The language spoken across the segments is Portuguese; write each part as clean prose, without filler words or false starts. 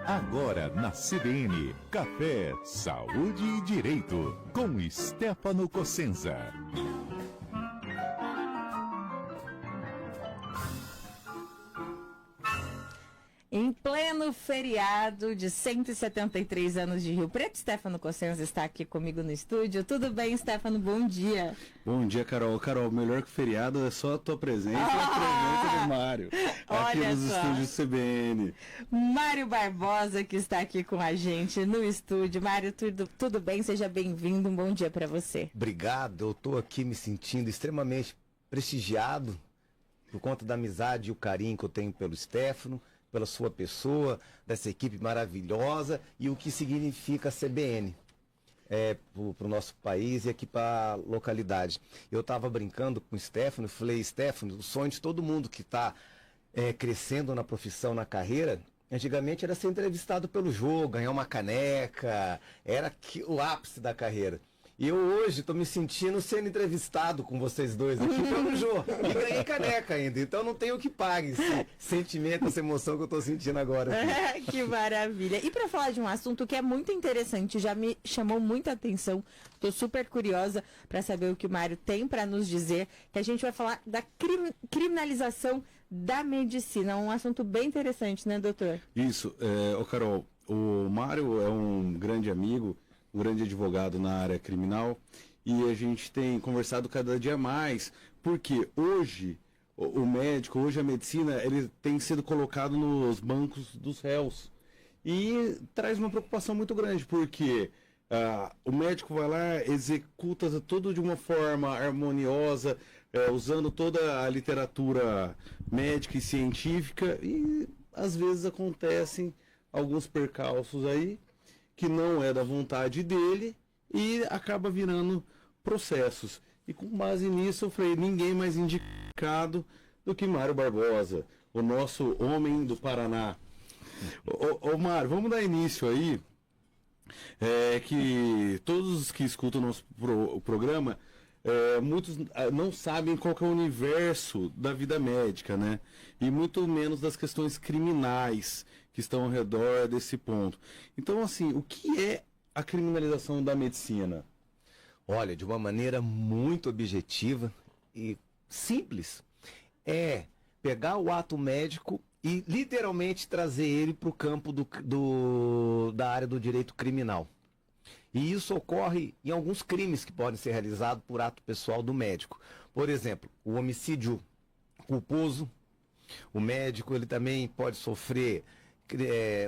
Agora na CBN, Café, Saúde e Direito, com Stefano Cossenza. Em pleno feriado de 173 anos de Rio Preto, Stefano Cossenza está aqui comigo no estúdio. Tudo bem, Stefano? Bom dia. Bom dia, Carol. Carol, melhor que o feriado é só a tua presença e a presença do Mário. Aqui nos estúdios CBN. Mário Barbosa, que está aqui com a gente no estúdio. Mário, tudo bem? Seja bem-vindo. Um bom dia para você. Obrigado. Eu estou aqui me sentindo extremamente prestigiado por conta da amizade e o carinho que eu tenho pelo Stefano, pela sua pessoa, dessa equipe maravilhosa e o que significa a CBN para o nosso país e aqui para a localidade. Eu estava brincando com o Stefano e falei, Stefano, o sonho de todo mundo que está crescendo na profissão, na carreira, antigamente era ser entrevistado pelo jogo, ganhar uma caneca, era o ápice da carreira. E eu hoje estou me sentindo sendo entrevistado com vocês dois aqui pelo Jô. E ganhei caneca ainda. Então não tenho o que pague esse sentimento, essa emoção que eu estou sentindo agora. Que maravilha. E para falar de um assunto que é muito interessante, já me chamou muita atenção. Estou super curiosa para saber o que o Mário tem para nos dizer. Que a gente vai falar da criminalização da medicina. Um assunto bem interessante, né, doutor? Isso. Carol, o Mário é um grande amigo, um grande advogado na área criminal, e a gente tem conversado cada dia mais, porque hoje o médico, hoje a medicina, ele tem sido colocado nos bancos dos réus, e traz uma preocupação muito grande, porque o médico vai lá, executa tudo de uma forma harmoniosa, usando toda a literatura médica e científica, e às vezes acontecem alguns percalços aí, que não é da vontade dele e acaba virando processos. E com base nisso eu falei, ninguém mais indicado do que Mário Barbosa, o nosso homem do Paraná. Ô Mário, vamos dar início aí, que todos os que escutam o nosso programa, muitos não sabem qual que é o universo da vida médica, né? E muito menos das questões criminais que estão ao redor desse ponto. Então, assim, o que é a criminalização da medicina? Olha, de uma maneira muito objetiva e simples, é pegar o ato médico e literalmente trazer ele para o campo da área do direito criminal. E isso ocorre em alguns crimes que podem ser realizados por ato pessoal do médico. Por exemplo, o homicídio culposo. O médico ele também pode sofrer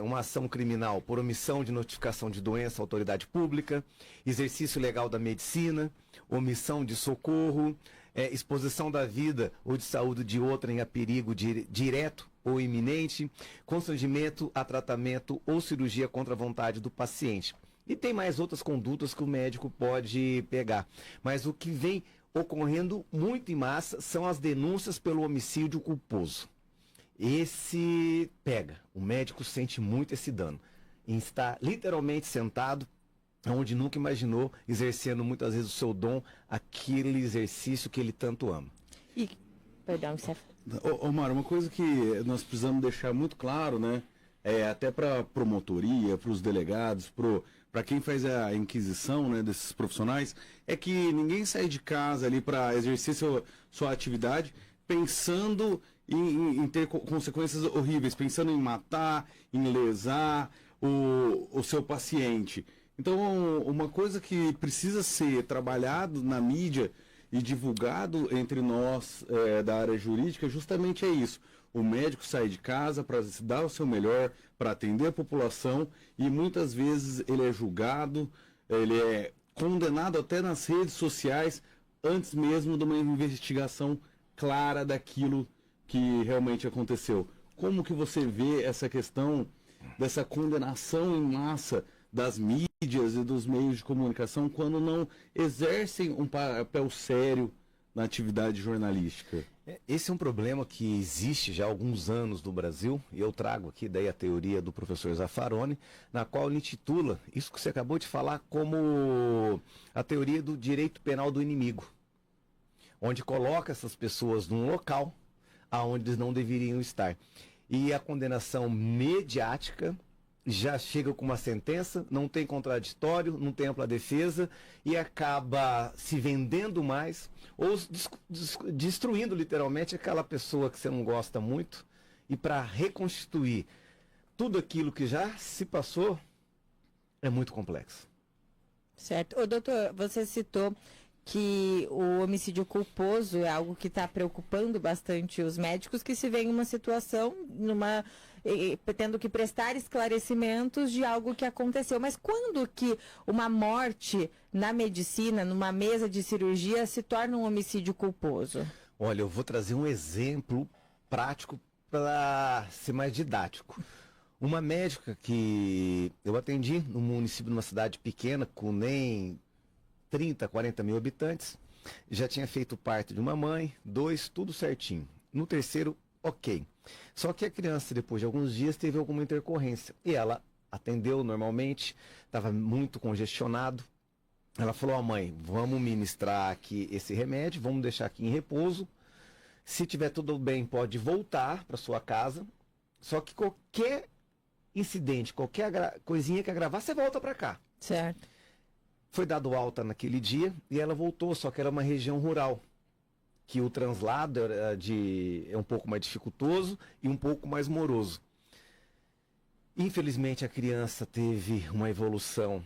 uma ação criminal por omissão de notificação de doença à autoridade pública, exercício ilegal da medicina, omissão de socorro, exposição da vida ou de saúde de outrem a perigo direto ou iminente, constrangimento a tratamento ou cirurgia contra a vontade do paciente. E tem mais outras condutas que o médico pode pegar. Mas o que vem ocorrendo muito em massa são as denúncias pelo homicídio culposo. Esse pega. O médico sente muito esse dano. Em estar literalmente sentado, onde nunca imaginou, exercendo muitas vezes o seu dom, aquele exercício que ele tanto ama. Perdão, Stefano. Mário, uma coisa que nós precisamos deixar muito claro, né? Até para a promotoria, para os delegados, para quem faz a inquisição, né, desses profissionais, é que ninguém sai de casa ali para exercer sua atividade pensando em ter consequências horríveis, pensando em matar, em lesar o seu paciente. Então, uma coisa que precisa ser trabalhado na mídia e divulgado entre nós da área jurídica justamente é isso. O médico sai de casa para dar o seu melhor, para atender a população, e muitas vezes ele é julgado, ele é condenado até nas redes sociais antes mesmo de uma investigação clara daquilo que realmente aconteceu. Como que você vê essa questão dessa condenação em massa das mídias e dos meios de comunicação quando não exercem um papel sério na atividade jornalística? Esse é um problema que existe já há alguns anos no Brasil, e eu trago aqui daí a teoria do professor Zaffaroni, na qual ele intitula isso que você acabou de falar como a teoria do direito penal do inimigo, onde coloca essas pessoas num local aonde eles não deveriam estar. E a condenação mediática já chega com uma sentença, não tem contraditório, não tem ampla defesa e acaba se vendendo mais ou destruindo literalmente aquela pessoa que você não gosta muito. E para reconstituir tudo aquilo que já se passou é muito complexo. Certo. Ô, doutor, você citou que o homicídio culposo é algo que está preocupando bastante os médicos que se veem em uma situação, tendo que prestar esclarecimentos de algo que aconteceu. Mas quando que uma morte na medicina, numa mesa de cirurgia, se torna um homicídio culposo? Olha, eu vou trazer um exemplo prático para ser mais didático. Uma médica que eu atendi num município, numa cidade pequena, com nem 30, 40 mil habitantes, já tinha feito parte de uma mãe, 2, tudo certinho. No terceiro, ok. Só que a criança, depois de alguns dias, teve alguma intercorrência. E ela atendeu normalmente, estava muito congestionado. Ela falou, ó, mãe, vamos ministrar aqui esse remédio, vamos deixar aqui em repouso. Se tiver tudo bem, pode voltar para sua casa. Só que qualquer incidente, qualquer coisinha que agravar, você volta para cá. Certo. Foi dado alta naquele dia e ela voltou, só que era uma região rural, que o translado é um pouco mais dificultoso e um pouco mais moroso. Infelizmente, a criança teve uma evolução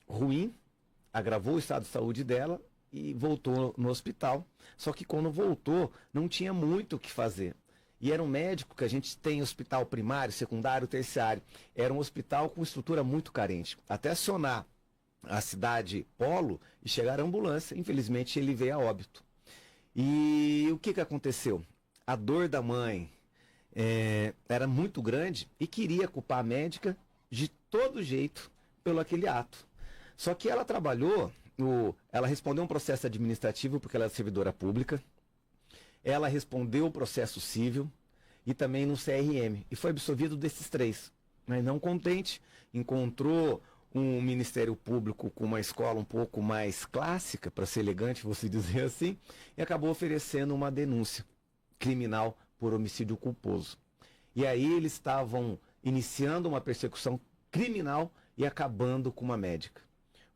ruim, agravou o estado de saúde dela e voltou no hospital. Só que quando voltou, não tinha muito o que fazer. E era um médico que a gente tem hospital primário, secundário, terciário. Era um hospital com estrutura muito carente. Até acionar a cidade polo e chegar a ambulância, infelizmente ele veio a óbito. E o que aconteceu? A dor da mãe era muito grande e queria culpar a médica de todo jeito pelo aquele ato. Só que ela trabalhou, ela respondeu um processo administrativo porque ela é servidora pública, ela respondeu o processo civil e também no CRM e foi absolvido desses 3. Mas não contente, encontrou um Ministério Público com uma escola um pouco mais clássica, para ser elegante, vou se dizer assim, e acabou oferecendo uma denúncia criminal por homicídio culposo. E aí eles estavam iniciando uma persecução criminal e acabando com uma médica.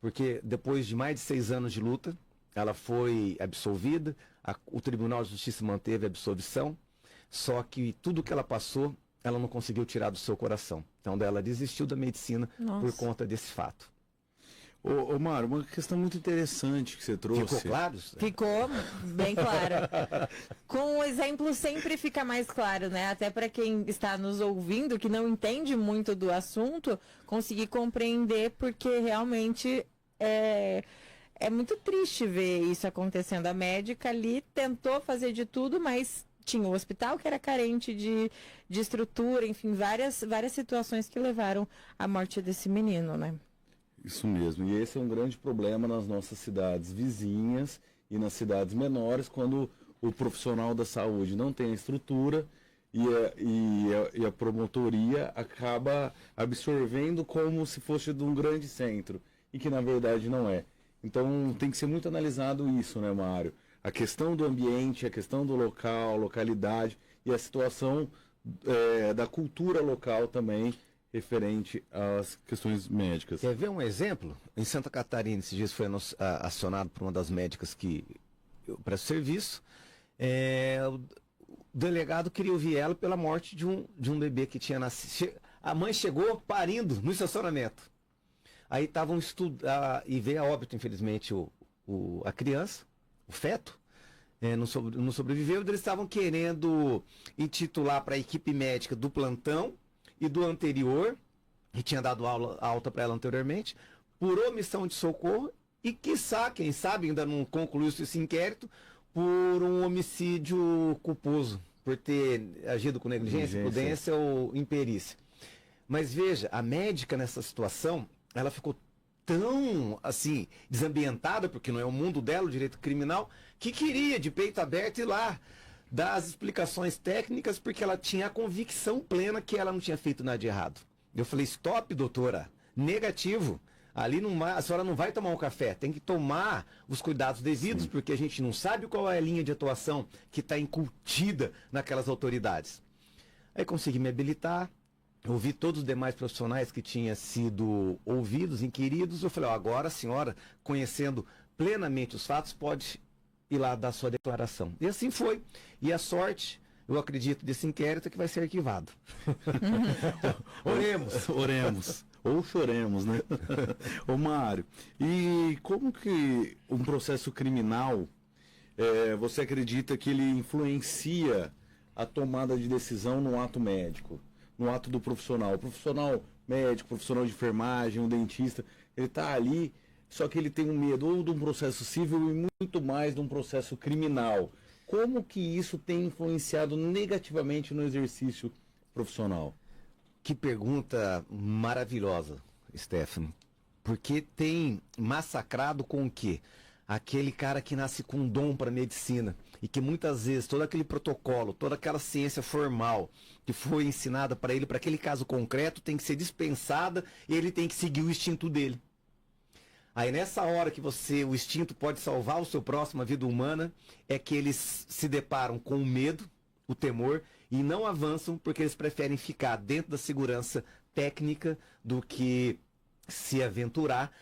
Porque depois de mais de 6 anos de luta, ela foi absolvida, o Tribunal de Justiça manteve a absolvição, só que tudo que ela passou, ela não conseguiu tirar do seu coração. Então, ela desistiu da medicina por conta desse fato. Ô Mário, uma questão muito interessante que você trouxe. Ficou claro? Ficou bem claro. Com o exemplo sempre fica mais claro, né? Até para quem está nos ouvindo, que não entende muito do assunto, conseguir compreender, porque realmente é muito triste ver isso acontecendo. A médica ali tentou fazer de tudo, mas tinha o hospital que era carente de estrutura, enfim, várias situações que levaram à morte desse menino, né? Isso mesmo, e esse é um grande problema nas nossas cidades vizinhas e nas cidades menores, quando o profissional da saúde não tem a estrutura e a promotoria acaba absorvendo como se fosse de um grande centro, e que na verdade não é. Então tem que ser muito analisado isso, né, Mário? A questão do ambiente, a questão do local, localidade e a situação da cultura local também referente às questões médicas. Quer ver um exemplo? Em Santa Catarina, esses dias foi acionado por uma das médicas que eu presto serviço. O delegado queria ouvir ela pela morte de um bebê que tinha nascido. A mãe chegou parindo no estacionamento. Aí estavam e veio a óbito, infelizmente, a criança, o feto, não sobreviveu. Eles estavam querendo intitular para a equipe médica do plantão e do anterior, que tinha dado alta para ela anteriormente, por omissão de socorro e, quiçá, quem sabe, ainda não concluiu esse inquérito, por um homicídio culposo, por ter agido com negligência, imprudência ou imperícia. Mas veja, a médica nessa situação, ela ficou tão, assim, desambientada, porque não é o mundo dela, o direito criminal, que queria, de peito aberto, ir lá dar as explicações técnicas, porque ela tinha a convicção plena que ela não tinha feito nada de errado. Eu falei, stop, doutora, negativo. Ali a senhora não vai tomar um café, tem que tomar os cuidados devidos, porque a gente não sabe qual é a linha de atuação que está incutida naquelas autoridades. Aí consegui me habilitar, ouvi todos os demais profissionais que tinham sido ouvidos, inquiridos. Eu falei, ó, agora a senhora, conhecendo plenamente os fatos, pode ir lá dar sua declaração. E assim foi. E a sorte, eu acredito, desse inquérito é que vai ser arquivado. Oremos. Oremos. Ou choremos, né? Ô Mário, e como que um processo criminal, você acredita que ele influencia a tomada de decisão no ato médico, no ato do profissional? O profissional médico, profissional de enfermagem, um dentista, ele está ali, só que ele tem um medo ou de um processo civil e muito mais de um processo criminal. Como que isso tem influenciado negativamente no exercício profissional? Que pergunta maravilhosa, Stefano. Porque tem massacrado com o quê? Aquele cara que nasce com um dom para medicina e que muitas vezes todo aquele protocolo, toda aquela ciência formal que foi ensinada para ele, para aquele caso concreto, tem que ser dispensada e ele tem que seguir o instinto dele. Aí nessa hora que o instinto pode salvar o seu próximo, a vida humana, é que eles se deparam com o medo, o temor, e não avançam porque eles preferem ficar dentro da segurança técnica do que se aventurar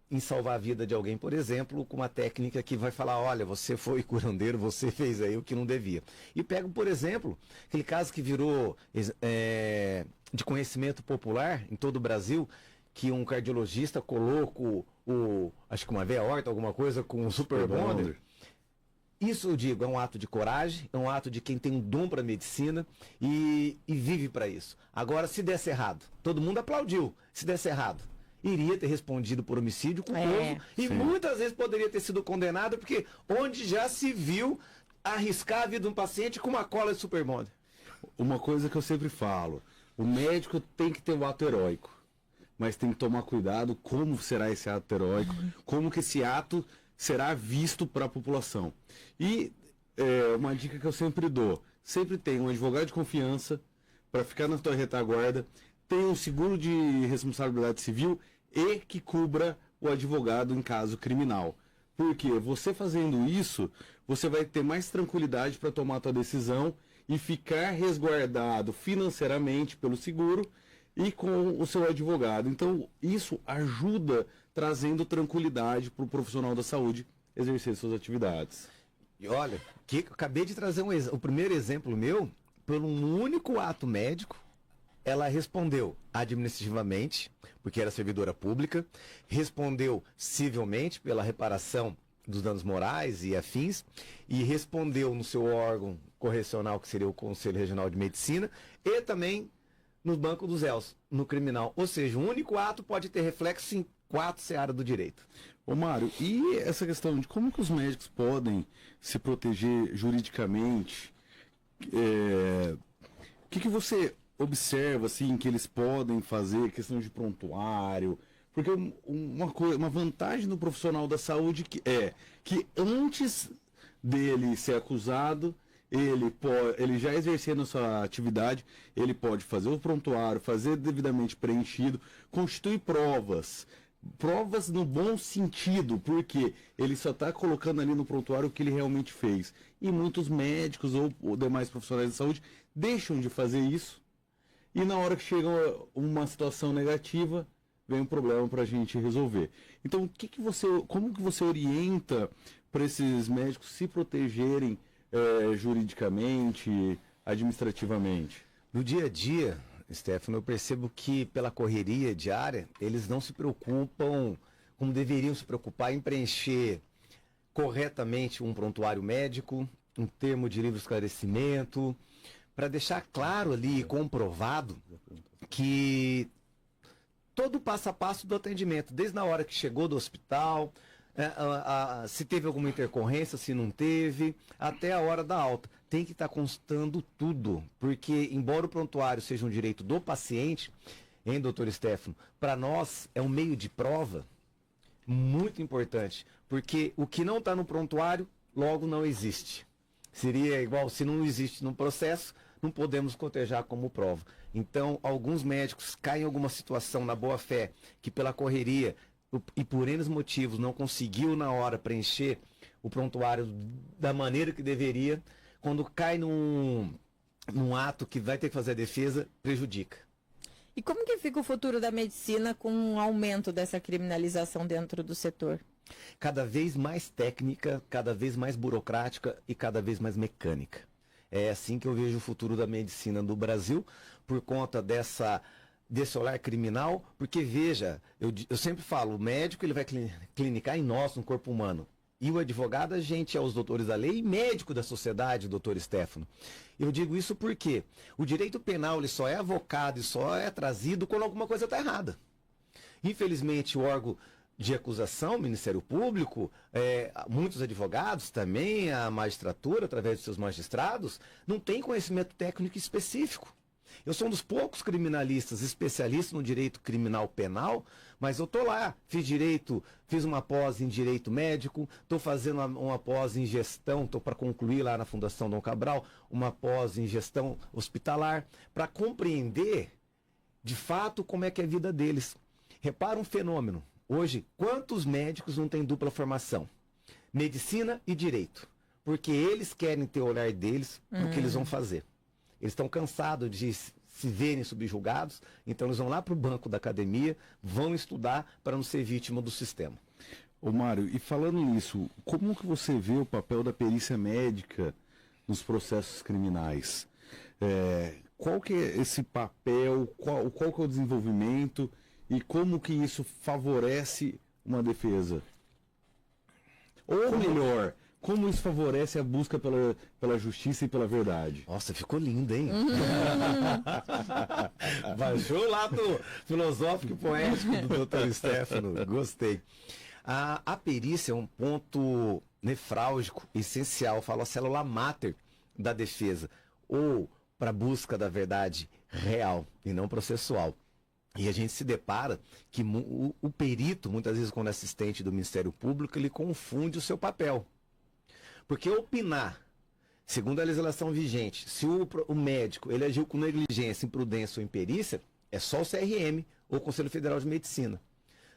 em salvar a vida de alguém, por exemplo, com uma técnica que vai falar, olha, você foi curandeiro, você fez aí o que não devia. E pego, por exemplo, aquele caso que virou de conhecimento popular em todo o Brasil, que um cardiologista colocou acho que uma veia aorta, alguma coisa, com um super bonder. Isso, eu digo, é um ato de coragem, é um ato de quem tem um dom para medicina e vive para isso. Agora, se desse errado, todo mundo aplaudiu. Se desse errado, iria ter respondido por homicídio culposo e muitas vezes poderia ter sido condenado, porque onde já se viu arriscar a vida de um paciente com uma cola de super bonder. Uma coisa que eu sempre falo, o médico tem que ter o ato heróico, mas tem que tomar cuidado como será esse ato heróico, como que esse ato será visto para a população. E uma dica que eu sempre dou, sempre tem um advogado de confiança para ficar na tua retaguarda, tem um seguro de responsabilidade civil e que cubra o advogado em caso criminal. Porque você fazendo isso, você vai ter mais tranquilidade para tomar a tua decisão e ficar resguardado financeiramente pelo seguro e com o seu advogado. Então, isso ajuda trazendo tranquilidade para o profissional da saúde exercer suas atividades. E olha, que acabei de trazer o primeiro exemplo meu, por um único ato médico, ela respondeu administrativamente, porque era servidora pública, respondeu civilmente pela reparação dos danos morais e afins, e respondeu no seu órgão correcional, que seria o Conselho Regional de Medicina, e também no Banco dos Réus, no criminal. Ou seja, um único ato pode ter reflexo em 4 searas do direito. Ô Mário, e essa questão de como que os médicos podem se proteger juridicamente? O que você observa, assim, que eles podem fazer, questão de prontuário? Porque uma vantagem do profissional da saúde que antes dele ser acusado, ele já exercendo a sua atividade, ele pode fazer o prontuário, fazer devidamente preenchido, constituir provas no bom sentido, porque ele só está colocando ali no prontuário o que ele realmente fez. E muitos médicos ou demais profissionais de saúde deixam de fazer isso, e na hora que chega uma situação negativa, vem um problema para a gente resolver. Então, como que você orienta para esses médicos se protegerem juridicamente, administrativamente? No dia a dia, Stefano, eu percebo que pela correria diária, eles não se preocupam como deveriam se preocupar em preencher corretamente um prontuário médico, um termo de livre esclarecimento, para deixar claro ali e comprovado que todo o passo a passo do atendimento, desde a hora que chegou do hospital, se teve alguma intercorrência, se não teve, até a hora da alta. Tem que estar constando tudo, porque embora o prontuário seja um direito do paciente, hein, doutor Stefano, para nós é um meio de prova muito importante, porque o que não está no prontuário, logo não existe. Seria igual, se não existe no processo, não podemos cotejar como prova. Então, alguns médicos caem em alguma situação na boa-fé, que pela correria e por N motivos não conseguiu na hora preencher o prontuário da maneira que deveria, quando cai num ato que vai ter que fazer a defesa, prejudica. E como que fica o futuro da medicina com um aumento dessa criminalização dentro do setor? Cada vez mais técnica, cada vez mais burocrática e cada vez mais mecânica. É assim que eu vejo o futuro da medicina do Brasil, por conta desse olhar criminal, porque veja, eu sempre falo, o médico ele vai clinicar em nós, no corpo humano. E o advogado, a gente é os doutores da lei e médico da sociedade, doutor Stefano. Eu digo isso porque o direito penal ele só é avocado e só é trazido quando alguma coisa está errada. Infelizmente, o órgão de acusação, o Ministério Público, muitos advogados também, a magistratura, através de seus magistrados, não tem conhecimento técnico específico. Eu sou um dos poucos criminalistas especialistas no direito criminal penal, mas eu estou lá, fiz uma pós em direito médico, estou fazendo uma pós em gestão, estou para concluir lá na Fundação Dom Cabral, uma pós em gestão hospitalar, para compreender de fato como é que é a vida deles. Repara um fenômeno, hoje, quantos médicos não têm dupla formação? Medicina e direito, porque eles querem ter o olhar deles para o que eles vão fazer. Eles estão cansados de se verem subjugados, então eles vão lá para o banco da academia, vão estudar para não ser vítima do sistema. Ô Mário, e falando nisso, como que você vê o papel da perícia médica nos processos criminais? Qual que é esse papel, qual que é o desenvolvimento e como que isso favorece uma defesa? Ou melhor, como isso favorece a busca pela justiça e pela verdade? Nossa, ficou lindo, hein? Baixou lá do filosófico e poético do Dr. Stefano. Gostei. A perícia é um ponto nefrálgico, essencial, falo a célula máter da defesa, ou para a busca da verdade real e não processual. E a gente se depara que o perito, muitas vezes quando é assistente do Ministério Público, ele confunde o seu papel. Porque opinar, segundo a legislação vigente, se o médico ele agiu com negligência, imprudência ou imperícia, é só o CRM ou o Conselho Federal de Medicina.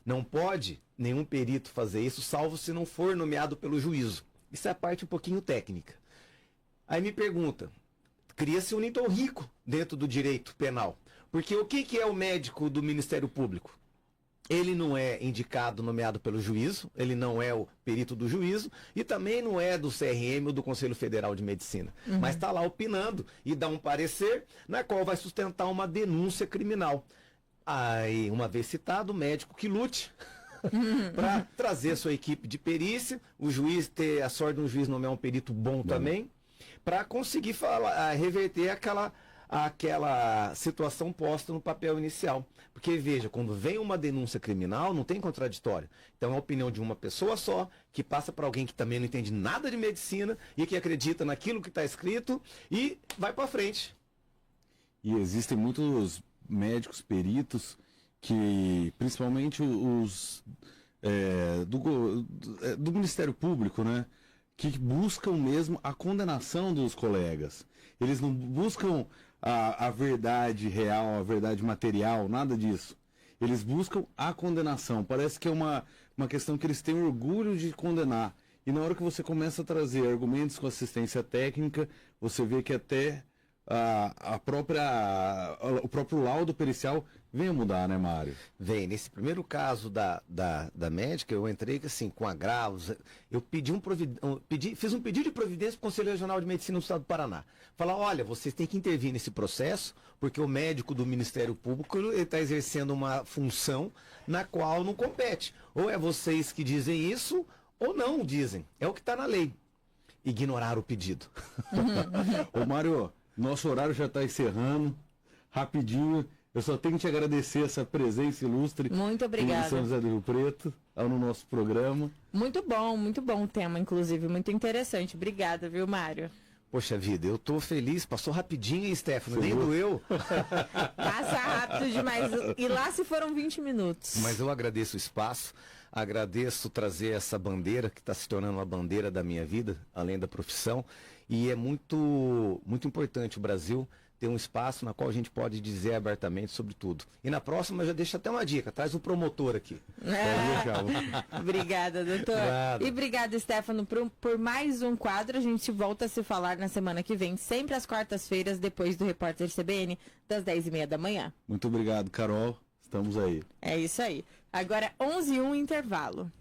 Não pode nenhum perito fazer isso, salvo se não for nomeado pelo juízo. Isso é a parte um pouquinho técnica. Aí me pergunta, cria-se um nível rico dentro do direito penal. Porque o que é o médico do Ministério Público? Ele não é indicado, nomeado pelo juízo, ele não é o perito do juízo e também não é do CRM ou do Conselho Federal de Medicina. Mas está lá opinando e dá um parecer na qual vai sustentar uma denúncia criminal. Aí, uma vez citado, o médico que lute para trazer sua equipe de perícia, o juiz ter a sorte de um juiz nomear um perito bom também, para conseguir reverter aquela situação posta no papel inicial. Porque, veja, quando vem uma denúncia criminal, não tem contraditório. Então é a opinião de uma pessoa só, que passa para alguém que também não entende nada de medicina e que acredita naquilo que está escrito e vai para frente. E existem muitos médicos, peritos, que, principalmente os do Ministério Público, né? Que buscam mesmo a condenação dos colegas. Eles não buscam a verdade real, a verdade material, nada disso. Eles buscam a condenação. Parece que é uma questão que eles têm orgulho de condenar. E na hora que você começa a trazer argumentos com assistência técnica, você vê que até o próprio laudo pericial vem a mudar, né, Mário? Vem. Nesse primeiro caso da médica, eu entrei assim, com agravos. Eu fiz um pedido de providência para o Conselho Regional de Medicina do Estado do Paraná. Falar, olha, vocês têm que intervir nesse processo, porque o médico do Ministério Público está exercendo uma função na qual não compete. Ou é vocês que dizem isso, ou não dizem. É o que está na lei. Ignorar o pedido. Ô, Mário, nosso horário já está encerrando. Rapidinho, eu só tenho que te agradecer essa presença ilustre. Muito obrigada. Em São José do Rio Preto, no nosso programa. Muito bom o tema, inclusive, muito interessante. Obrigada, viu, Mário? Poxa vida, eu tô feliz, passou rapidinho, hein, Stefano? Nem doeu. Passa rápido demais. E lá se foram 20 minutos. Mas eu agradeço o espaço, agradeço trazer essa bandeira, que está se tornando uma bandeira da minha vida, além da profissão. E é muito importante o Brasil ter um espaço na qual a gente pode dizer abertamente sobre tudo. E na próxima eu já deixo até uma dica, traz o promotor aqui. Obrigada, doutor. Nada. E obrigada, Stefano, por mais um quadro. A gente volta a se falar na semana que vem, sempre às quartas-feiras, depois do Repórter CBN, das 10h30 da manhã. Muito obrigado, Carol. Estamos aí. É isso aí. Agora, 11h01, intervalo.